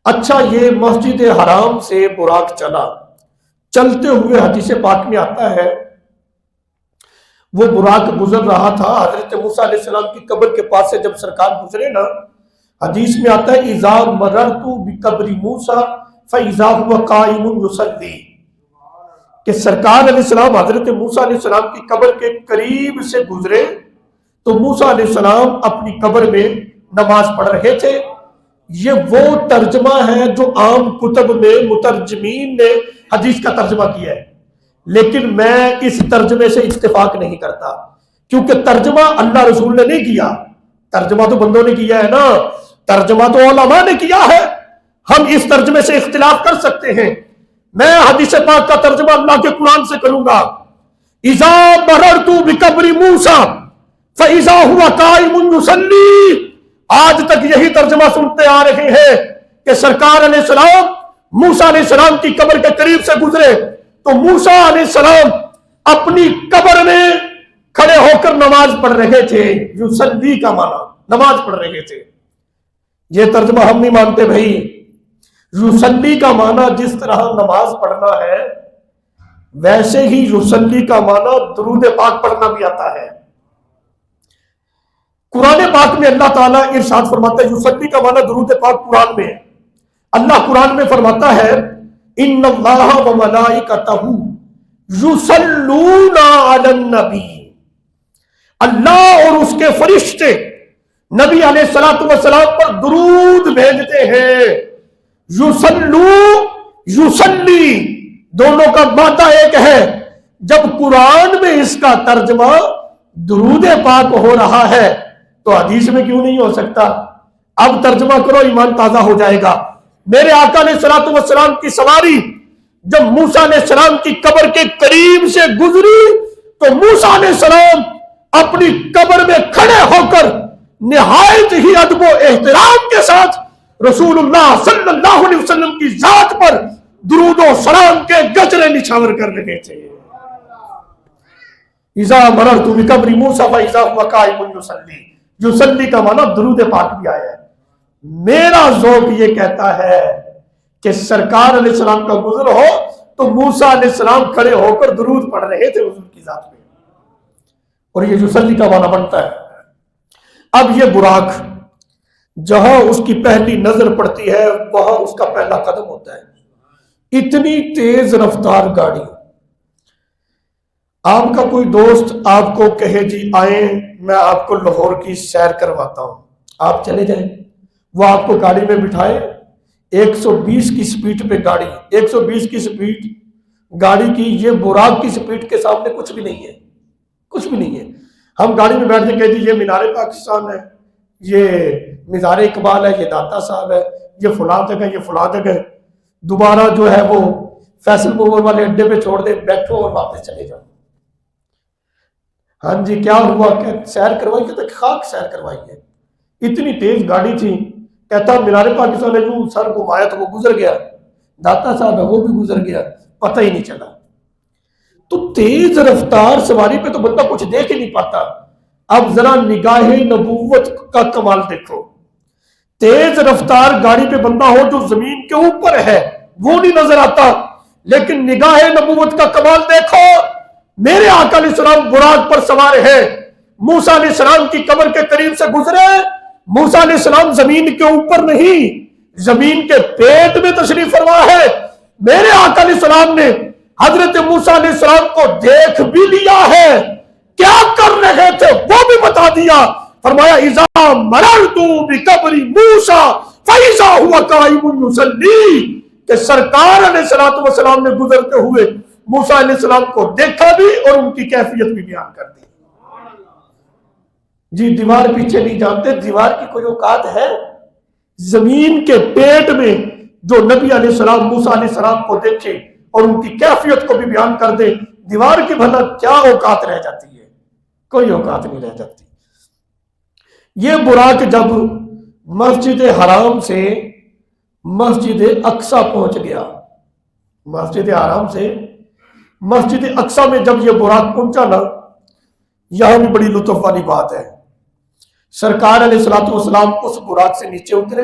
اچھا، یہ مسجد حرام سے براق چلا، چلتے ہوئے حدیث پاک میں آتا ہے وہ براق گزر رہا تھا حضرت موسیٰ علیہ السلام کی قبر کے پاس سے جب سرکار گزرے نا، حدیث میں آتا ہے اذا مررت بقبر موسیٰ فاذا هو قائم يصلي، کہ سرکار علیہ السلام حضرت موسیٰ علیہ السلام کی قبر کے قریب سے گزرے تو موسیٰ علیہ السلام اپنی قبر میں نماز پڑھ رہے تھے۔ یہ وہ ترجمہ ہے جو عام کتب میں مترجمین نے حدیث کا ترجمہ کیا ہے، لیکن میں اس ترجمے سے اتفاق نہیں کرتا، کیونکہ ترجمہ اللہ رسول نے نہیں کیا، ترجمہ تو بندوں نے کیا ہے نا، ترجمہ تو علماء نے کیا ہے۔ ہم اس ترجمے سے اختلاف کر سکتے ہیں، میں حدیث پاک کا ترجمہ اللہ کے قرآن سے کروں گا۔ اذا مررت بقبر موسیٰ فاذا هو قائم يصلي، آج تک یہی ترجمہ سنتے آ رہے ہیں کہ سرکار علیہ السلام موسیٰ علیہ السلام کی قبر کے قریب سے گزرے تو موسیٰ علیہ السلام اپنی قبر میں کھڑے ہو کر نماز پڑھ رہے تھے۔ یصلی کا معنی نماز پڑھ رہے تھے، یہ ترجمہ ہم نہیں مانتے بھائی۔ یصلی کا معنی جس طرح نماز پڑھنا ہے ویسے ہی یصلی کا معنی درود پاک پڑھنا بھی آتا ہے۔ قرآن پاک میں اللہ تعالیٰ ارشاد فرماتا ہے، یصلی کا معنی درود پاک قرآن میں ہے۔ اللہ قرآن میں فرماتا ہے ان اللہ و ملائکتہ یصلون علی النبی، اللہ اور اس کے فرشتے نبی علیہ السلام پر درود بھیجتے ہیں۔ یصلی دونوں کا مادہ ایک ہے۔ جب قرآن میں اس کا ترجمہ درود پاک ہو رہا ہے تو حدیث میں کیوں نہیں ہو سکتا؟ اب ترجمہ کرو، ایمان تازہ ہو جائے گا۔ میرے آقا علیہ السلام کی سواری جب موسیٰ علیہ السلام کی قبر کے قریب سے گزری تو موسیٰ علیہ السلام اپنی قبر میں کھڑے ہو کر نہایت ہی ادب و احترام کے ساتھ رسول اللہ صلی اللہ علیہ وسلم کی ذات پر درود و سلام کے گجرے نچھاور کر رہے تھے۔ اذا مررت بقبر موسیٰ فاذا هو قائم يصلي، یصلی کا معنی درود پاک بھی آیا ہے۔ میرا ذوق یہ کہتا ہے کہ سرکار علیہ السلام کا گزر ہو تو موسیٰ علیہ السلام کھڑے ہو کر درود پڑھ رہے تھے حضور کی ذات میں، اور یہ یصلی کا معنی بنتا ہے۔ اب یہ براق جہاں اس کی پہلی نظر پڑتی ہے وہاں اس کا پہلا قدم ہوتا ہے۔ اتنی تیز رفتار گاڑی، آپ کا کوئی دوست آپ کو کہے جی آئیں میں آپ کو لاہور کی سیر کرواتا ہوں، آپ چلے جائیں، وہ آپ کو گاڑی میں بٹھائے، 120 کی سپیڈ پہ گاڑی، 120 کی سپیڈ گاڑی کی، یہ براق کی سپیڈ کے سامنے کچھ بھی نہیں ہے، کچھ بھی نہیں ہے۔ ہم گاڑی میں بیٹھتے کہتے ہیں یہ مینار پاکستان ہے، یہ مزار اقبال ہے، یہ داتا صاحب ہے، یہ فلاں جگہ، یہ فلاں جگہ، دوبارہ جو ہے وہ فیصل موور والے اڈے پہ چھوڑ دے، بیٹھو اور واپس چلے جاؤ۔ ہاں جی کیا ہوا کہ سیر کروائی، کہتا خاک سیر کروائی ہے، اتنی تیز گاڑی تھی، کہتا مینار پاکستان ہے جو سر گھمایا تو وہ گزر گیا، داتا صاحب ہے وہ بھی گزر گیا، پتہ ہی نہیں چلا۔ تو تیز رفتار سواری پہ تو بندہ کچھ دیکھ ہی نہیں پاتا۔ اب ذرا نگاہ نبوت کا کمال دیکھو، تیز رفتار گاڑی پہ بندہ ہو جو زمین کے اوپر ہے وہ نہیں نظر آتا، لیکن نگاہ نبوت کا کمال دیکھو۔ میرے آقا علیہ السلام براق پر سوار ہے، موسیٰ علیہ السلام کی قبر کے قریب سے گزرے، موسیٰ علیہ السلام زمین کے اوپر نہیں زمین کے پیٹ میں تشریف فرما ہے۔ میرے آقا علیہ السلام نے حضرت موسیٰ علیہ السلام کو دیکھ بھی لیا ہے، کیا کر رہے تھے وہ بھی بتا دیا۔ فرمایا اذا مررت بقبر موسیٰ فاذا هو قائم يصلي، کہ سرکار علیہ السلام نے گزرتے ہوئے موسیٰ علیہ السلام کو دیکھا بھی اور ان کی کیفیت بھی بیان کر دی۔ جی دیوار پیچھے نہیں جانتے، دیوار کی کوئی اوقات ہے؟ زمین کے پیٹ میں جو نبی علیہ السلام موسیٰ علیہ السلام کو دیکھے اور ان کی کیفیت کو بھی بیان کر دے، دیوار کی بھلا کیا اوقات رہ جاتی ہے؟ کوئی اوقات نہیں رہ جاتی۔ یہ براق جب مسجد حرام سے مسجد اقصی پہنچ گیا، مسجد حرام سے مسجد اقصی میں جب یہ براق پہنچا نا، یہاں بھی بڑی لطف والی بات ہے۔ سرکار علیہ السلام اس براق سے نیچے اترے،